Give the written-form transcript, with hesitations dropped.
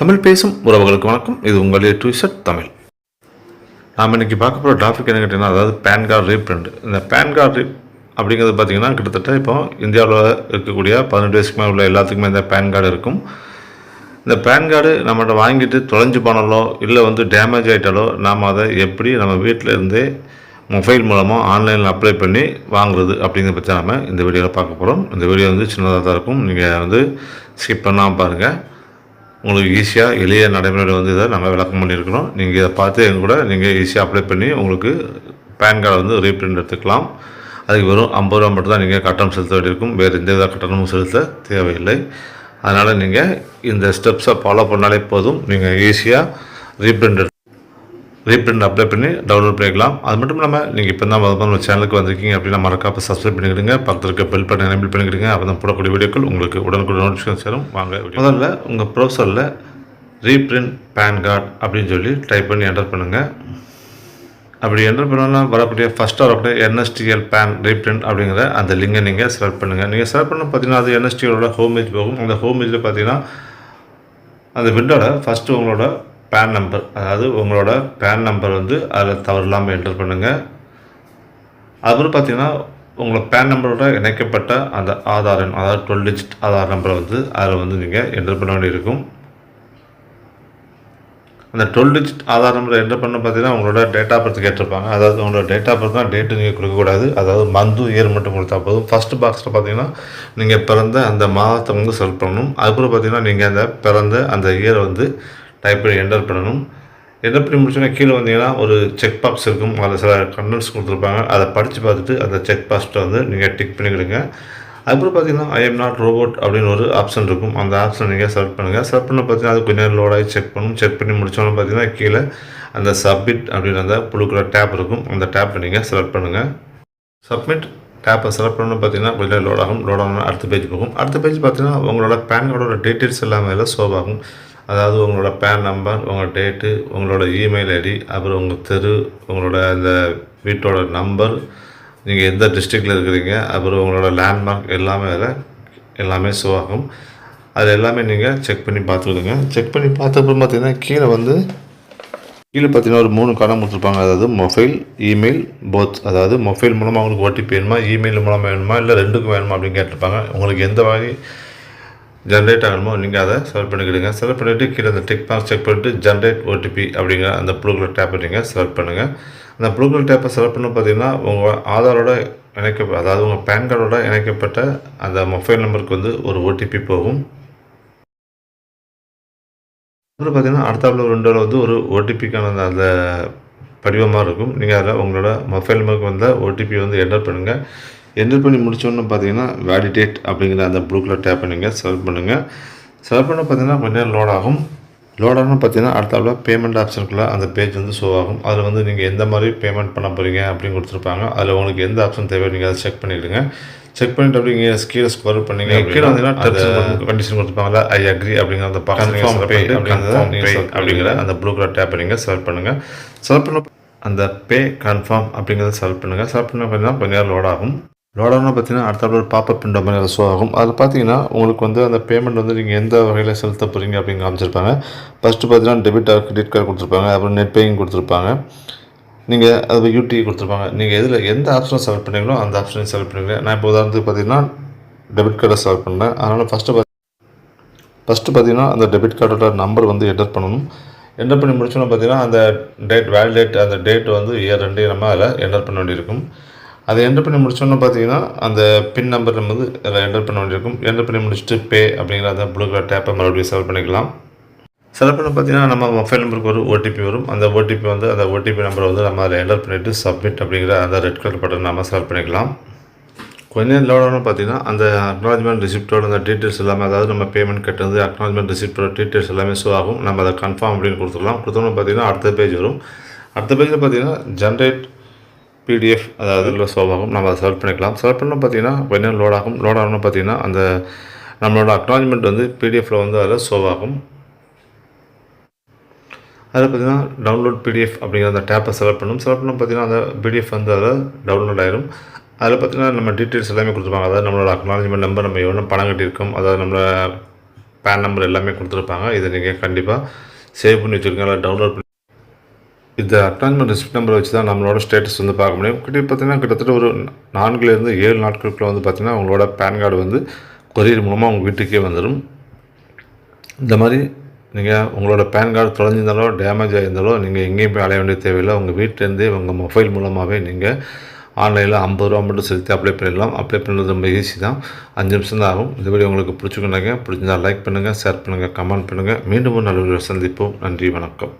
தமிழ் பேசும் உறவுகளுக்கு வணக்கம். இது உங்களுடைய ட்விஸ்ட் தமிழ். நாம் இன்றைக்கி பார்க்க போகிற டாபிக் என்ன கேட்டிங்கன்னா, அதாவது பேன் கார்டு ரீப்ரிண்ட். இந்த பேன் கார்டு அப்படிங்கிறது பார்த்திங்கன்னா கிட்டத்தட்ட இப்போ இந்தியாவில் இருக்கக்கூடிய 18 வயசுக்கு மேலே உள்ள எல்லாத்துக்குமே இந்த பேன் கார்டு இருக்கும். இந்த பேன் கார்டு நம்மகிட்ட வாங்கிட்டு தொலைஞ்சு போனாலோ இல்லை டேமேஜ் ஆகிட்டாலோ நாம் அதை எப்படி நம்ம வீட்டில் இருந்தே மொபைல் மூலமாக ஆன்லைனில் அப்ளை பண்ணி வாங்குறது அப்படிங்கிறத பற்றி நம்ம இந்த வீடியோவில் பார்க்க போகிறோம். இந்த வீடியோ சின்னதாக தான் இருக்கும். நீங்கள் ஸ்கிப் பண்ணாமல் பாருங்கள். உங்களுக்கு ஈஸியாக எளிய நடைமுறையில் இதை நாங்கள் விளக்கம் பண்ணியிருக்கிறோம். நீங்கள் இதை பார்த்து எங்கள் கூட நீங்கள் ஈஸியாக அப்ளை பண்ணி உங்களுக்கு பேன் கார்டை ரீப்ரிண்ட் எடுத்துக்கலாம். அதுக்கு வெறும் 50 ரூபா மட்டும் தான் நீங்கள் கட்டணம் செலுத்த வேண்டியிருக்கும். வேறு எந்த வித கட்டணமும் செலுத்த தேவையில்லை. அதனால் நீங்கள் இந்த ஸ்டெப்ஸை ஃபாலோ பண்ணாலே போதும். நீங்கள் ஈஸியாக ரீப்ரிண்ட் அப்ளை பண்ணி டவுன்லோட் பண்ணிக்கலாம். அது மட்டும் இல்லாமல் நீங்கள் இப்போ தான் நம்ம சேனலுக்கு வந்திருக்கீங்க அப்படின்னா மறக்காம சப்ஸ்கிரைப் பண்ணிக்கிடுங்க. பக்கத்தில் இருக்க பெல் பட்டன் எனேபிள் பண்ணிக்கிடுங்க. அப்போ தான் போடக்கூடிய வீடியோக்கள் உங்களுக்கு உடனுக்குடன் நோட்டிஃபிகேஷன் சேரும். வாங்க, முதல்ல உங்கள் ப்ரௌசரில் ரீப்ரிண்ட் பேன் கார்டு அப்படின்னு சொல்லி டைப் பண்ணி என்டர் பண்ணுங்கள். அப்படி என்டர் பண்ணோன்னா வரக்கூடிய ஃபஸ்ட்டாக வரக்கூடிய NSTL பேன் ரீப்ரிண்ட் அப்படிங்கிற அந்த லிங்கை நீங்கள் செலக்ட் பண்ணுங்கள். நீங்கள் செலக்ட் பண்ண பார்த்தீங்கன்னா அது NSTLோட ஹோம் பேஜ் போகும். அந்த ஹோம் பேஜில் பார்த்தீங்கன்னா அந்த விண்டோவில் ஃபஸ்ட்டு உங்களோட பேன் நம்பர், அதாவது உங்களோட பேன் நம்பர் அதில் தவறு இல்லாமல் என்டர் பண்ணுங்கள். அதுக்கப்புறம் பார்த்தீங்கன்னா உங்களோட பேன் நம்பரோட இணைக்கப்பட்ட அந்த ஆதார் எண், அதாவது 12 டிஜிட் ஆதார் நம்பரை அதில் நீங்கள் என்டர் பண்ண வேண்டியிருக்கும். அந்த 12 டிஜிட் ஆதார் நம்பரை என்டர் பண்ண பார்த்தீங்கன்னா உங்களோட டேட் ஆஃப் பர்த் கேட்டிருப்பாங்க. அதாவது உங்களோட டேட் ஆஃப் பர்த் தான், டேட்டு நீங்கள் கொடுக்கக்கூடாது. அதாவது மந்த்து இயர் மட்டும் கொடுத்தா போதும். ஃபஸ்ட்டு பாக்ஸில் பார்த்தீங்கன்னா நீங்கள் பிறந்த அந்த மாதத்தை செலக்ட் பண்ணணும். அதுக்கப்புறம் பார்த்தீங்கன்னா நீங்கள் அந்த பிறந்த அந்த இயரை டைப் பண்ணி என்டர் பண்ணணும். என்டர் பண்ணி முடிச்சோன்னா கீழே வந்தீங்கன்னா ஒரு செக் பாக்ஸ் இருக்கும். அதில் சில கண்டென்ட்ஸ் கொடுத்துருப்பாங்க. அதை படித்து பார்த்துட்டு அந்த செக் பாக்ஸை நீங்கள் டிக் பண்ணிக்கிடுங்க. அதுக்கப்புறம் பார்த்தீங்கன்னா ஐ எம் நாட் ரோபோட் அப்படின்னு ஒரு ஆப்ஷன் இருக்கும். அந்த ஆப்ஷன் நீங்கள் செலக்ட் பண்ணுங்கள். செலக்ட் பண்ண பார்த்தீங்கன்னா அது கொஞ்சம் நேரம் லோடாகி செக் பண்ணணும். செக் பண்ணி முடிச்சோன்னு பார்த்தீங்கன்னா கீழே அந்த சப்மிட் அப்படின்னு அந்த ப்ளூ கலர் டேப் இருக்கும். அந்த டேப்பை நீங்கள் செலக்ட் பண்ணுங்கள். சப்மிட் டேப்பை செலக்ட் பண்ணணும் பார்த்தீங்கன்னா கொஞ்சம் லோட் ஆகணும். அடுத்த பேஜ் போகும். அடுத்த பேஜ் பார்த்தீங்கன்னா உங்களோட பேன் கார்டோட டீட்டெயில்ஸ் எல்லாமே ஷோ ஆகும். அதாவது உங்களோட பேன் நம்பர், உங்கள் டேட்டு, உங்களோட இமெயில் ஐடி, அப்புறம் உங்கள் தெரு, உங்களோட அந்த வீட்டோட நம்பர், நீங்கள் எந்த டிஸ்ட்ரிக்டில் இருக்கிறீங்க, அப்புறம் உங்களோட லேண்ட்மார்க் எல்லாமே ஷோ ஆகும். அது எல்லாமே நீங்கள் செக் பண்ணி பார்த்துக்கிடுங்க. செக் பண்ணி பார்த்தப்பறம் பார்த்தீங்கன்னா கீழே பார்த்தீங்கன்னா ஒரு 3 காலம் கொடுத்துருப்பாங்க. அதாவது மொபைல், இமெயில், போத். அதாவது மொபைல் மூலமாக உங்களுக்கு ஓடிபி வேணுமா, இமெயில் மூலமாக வேணுமா, இல்லை ரெண்டுக்கும் வேணுமா அப்படின்னு கேட்டிருப்பாங்க. உங்களுக்கு எந்த வகை ஜென்ரேட் ஆகணுமோ நீங்கள் அதை செலக்ட் பண்ணிக்கிடுங்க. செலக்ட் பண்ணிவிட்டு கீழே அந்த டிக் பாக்ஸ் செக் பண்ணிவிட்டு ஜென்ரேட் ஓடிபி அப்படிங்கிற அந்த ப்ளூ கலர் டேப்பை நீங்கள் செலக்ட் பண்ணுங்கள். அந்த ப்ளூ கலர் டேப்பை செலக்ட் பண்ண பார்த்தீங்கன்னா உங்கள் ஆதாரோட அதாவது உங்கள் பேன் கார்டோட இணைக்கப்பட்ட அந்த மொபைல் நம்பருக்கு ஒரு ஓடிபி போகும். அப்புறம் பார்த்தீங்கன்னா அடுத்தாப்புல விண்டோவில் ஒரு ஓடிபிக்கான அந்த படிவமாக இருக்கும். நீங்கள் அதில் உங்களோட மொபைல் நம்பருக்கு ஓடிபி என்டர் பண்ணுங்கள். என்டர் பண்ணி முடித்தோன்னு பார்த்தீங்கன்னா வேலிடேட் அப்படிங்கிற அந்த ப்ளூ கலர் டேப்பை நீங்கள் செலக்ட் பண்ணுங்கள். செலக்ட் பண்ண பார்த்தீங்கன்னா கொஞ்சம் நேரம் லோட் ஆகும். பார்த்தீங்கன்னா அடுத்தாப்புல பேமெண்ட் ஆப்ஷனுக்குள்ள அந்த பேஜ் ஷோ ஆகும். அதில் நீங்கள் எந்த மாதிரி பேமெண்ட் பண்ண போகிறீங்க அப்படின்னு கொடுத்துருப்பாங்க. அதில் உங்களுக்கு எந்த ஆப்ஷன் தேவை நீங்கள் அதை செக் பண்ணிவிடுங்க. செக் பண்ணிட்டு அப்படிங்க கீழே ஸ்க்ரோல் பண்ணிங்க. கீழே கண்டிஷன் கொடுத்துருப்பாங்களா ஐ அக்ரி அப்படிங்கிற அந்த அப்படிங்கிற அந்த ப்ளூ கலர் டேப்பை நீங்கள் செலக்ட் பண்ணுங்கள். செலக்ட் பண்ண அந்த பே கன்ஃபார்ம் அப்படிங்கிறத செலக்ட் பண்ணுங்கள். செலக்ட் பண்ண பார்த்தீங்கன்னா கொஞ்சம் நேரம் லோட் ஆகும். லோடானா பார்த்தீங்கன்னா அடுத்த ஒரு பாப்பப் விண்டோ மாதிரி ஷோ ஆகும். அதில் பார்த்தீங்கன்னா உங்களுக்கு அந்த பேமெண்ட் நீங்கள் எந்த வகையில் செலுத்த போகிறீங்க அப்படின்னு காமிச்சிருப்பாங்க. ஃபஸ்ட்டு பார்த்தீங்கன்னா டெபிட் ஆர் கிரெடிட் கார்டு கொடுத்துருப்பாங்க. அப்புறம் நெட் பேயிங் கொடுத்துருப்பாங்க. நீங்கள் அது யூடிஐ கொடுத்துருப்பாங்க. நீங்கள் எதில் எந்த ஆப்ஷனை செலக்ட் பண்ணீங்களோ அந்த ஆப்ஷனை செலக்ட் பண்ணுவீங்க. நான் இப்போ உதாரணத்துக்கு பார்த்தீங்கன்னா டெபிட் கார்டை செலக்ட் பண்ணேன். அதனால் ஃபஸ்ட்டு பார்த்தீங்கன்னா அந்த டெபிட் கார்டோட நம்பர் என்டர் பண்ணணும். என்டர் பண்ணி முடிச்சோன்னா பார்த்தீங்கன்னா அந்த வேலிடேட் அந்த டேட் இயர் ரெண்டையும் நம்ம அதில் என்டர் பண்ண வேண்டியிருக்கும். அதை என்டர் பண்ணி முடிச்சோன்னு பார்த்தீங்கன்னா அந்த பின் நம்பர் நம்ம அதில் என்டர் பண்ண வேண்டியிருக்கும். என்டர் பண்ணி முடிச்சுட்டு பே அப்படிங்கிற அந்த ப்ளூ கலர் டேப்பை மறுபடியும் செலக்ட் பண்ணிக்கலாம். செலக்ட் பண்ண பார்த்தீங்கன்னா நம்ம மொபைல் நம்பருக்கு ஒரு ஓடிபி வரும். அந்த ஓடிபி அந்த ஓடிபி நம்பரை நம்ம அதில் என்டர் பண்ணிவிட்டு சப்மிட் அப்படிங்கிற அந்த ரெட் கலர் பட்டன் நம்ம செலக்ட் பண்ணிக்கலாம். கொஞ்சம் லோடானு பார்த்தீங்கன்னா அந்த அக்னாலஜ்மெண்ட் ரிசிப்டோட அந்த டீட்டெயில்ஸ் எல்லாமே, அதாவது நம்ம பேமெண்ட் கட்டுறது அக்னாலஜ்மெண்ட் ரிசிப்டோட டீட்டெயில்ஸ் எல்லாமே ஷோ ஆகும். நம்ம அதை கன்ஃபார்ம் அப்படின்னு கொடுத்துக்கலாம். கொடுத்தோம்னா பார்த்தீங்கன்னா அடுத்த பேஜ் வரும். அடுத்த பேஜில் பார்த்தீங்கன்னா ஜென்ரேட் பிடிஎஃப் அதாவது இதில் ஷோ ஆகும். நம்ம அதை செலக்ட் பண்ணிக்கலாம். செலக்ட் பண்ணால் பார்த்தீங்கன்னா கொஞ்சம் லோட் ஆகணும்னு பார்த்தீங்கன்னா அந்த நம்மளோட அக்னாலஜ்மெண்ட் பிடிஎஃப்பில் அதில் ஷோ ஆகும். அதில் பார்த்தீங்கன்னா டவுன்லோட் பிடிஎஃப் அப்படிங்கிற அந்த டேப்பை செலக்ட் பண்ணணும். செலக்ட் பண்ண பார்த்தீங்கன்னா அந்த பிடிஎஃப் அதில் டவுன்லோட் ஆயிரும். அதில் பார்த்தீங்கன்னா நம்ம டீட்டெயில்ஸ் எல்லாமே கொடுத்துருப்பாங்க. அதாவது நம்மளோட அக்னாலஜ்மெண்ட் நம்பர், நம்ம எவ்வளோ பணம் கட்டியிருக்கோம், அதாவது நம்மளோட பேன் நம்பர் எல்லாமே கொடுத்துருப்பாங்க. இதை நீங்கள் கண்டிப்பாக சேவ் பண்ணி வச்சுருக்கீங்க, இல்லை டவுன்லோட் பண்ணி இந்த அக்னாலஜ்மெண்ட் ரெசிப்ட் நம்பரை வச்சு தான் நம்மளோட ஸ்டேட்டஸ் வந்து பார்க்க முடியும். பார்த்திங்கன்னா கிட்டத்தட்ட ஒரு 4லேருந்து 7 நாட்களுக்குள்ள வந்து பார்த்திங்கன்னா உங்களோட பேன் கார்டு வந்து கொரியர் மூலமாக உங்கள் வீட்டுக்கே வந்துடும். இந்த மாதிரி நீங்கள் உங்களோட பேன் கார்டு தொலைஞ்சிருந்தாலோ டேமேஜ் ஆகியிருந்தாலோ நீங்கள் எங்கேயும் போய் அலைய வேண்டிய தேவையில்லை. உங்கள் வீட்டிலேருந்தே உங்கள் மொபைல் மூலமாகவே நீங்கள் ஆன்லைனில் 50 ரூபா மட்டும் செலுத்தி அப்ளை பண்ணிடலாம். அப்ளை பண்ணுறது ரொம்ப ஈஸி தான், 5 நிமிஷம் தான் ஆகும். இந்த வீடியோ உங்களுக்கு பிடிச்சிருந்தாங்க, பிடிச்சிருந்தால் லைக் பண்ணுங்கள், ஷேர் பண்ணுங்கள், கமெண்ட் பண்ணுங்கள். மீண்டும் ஒரு நல்ல வீடியோ சந்திப்போம். நன்றி, வணக்கம்.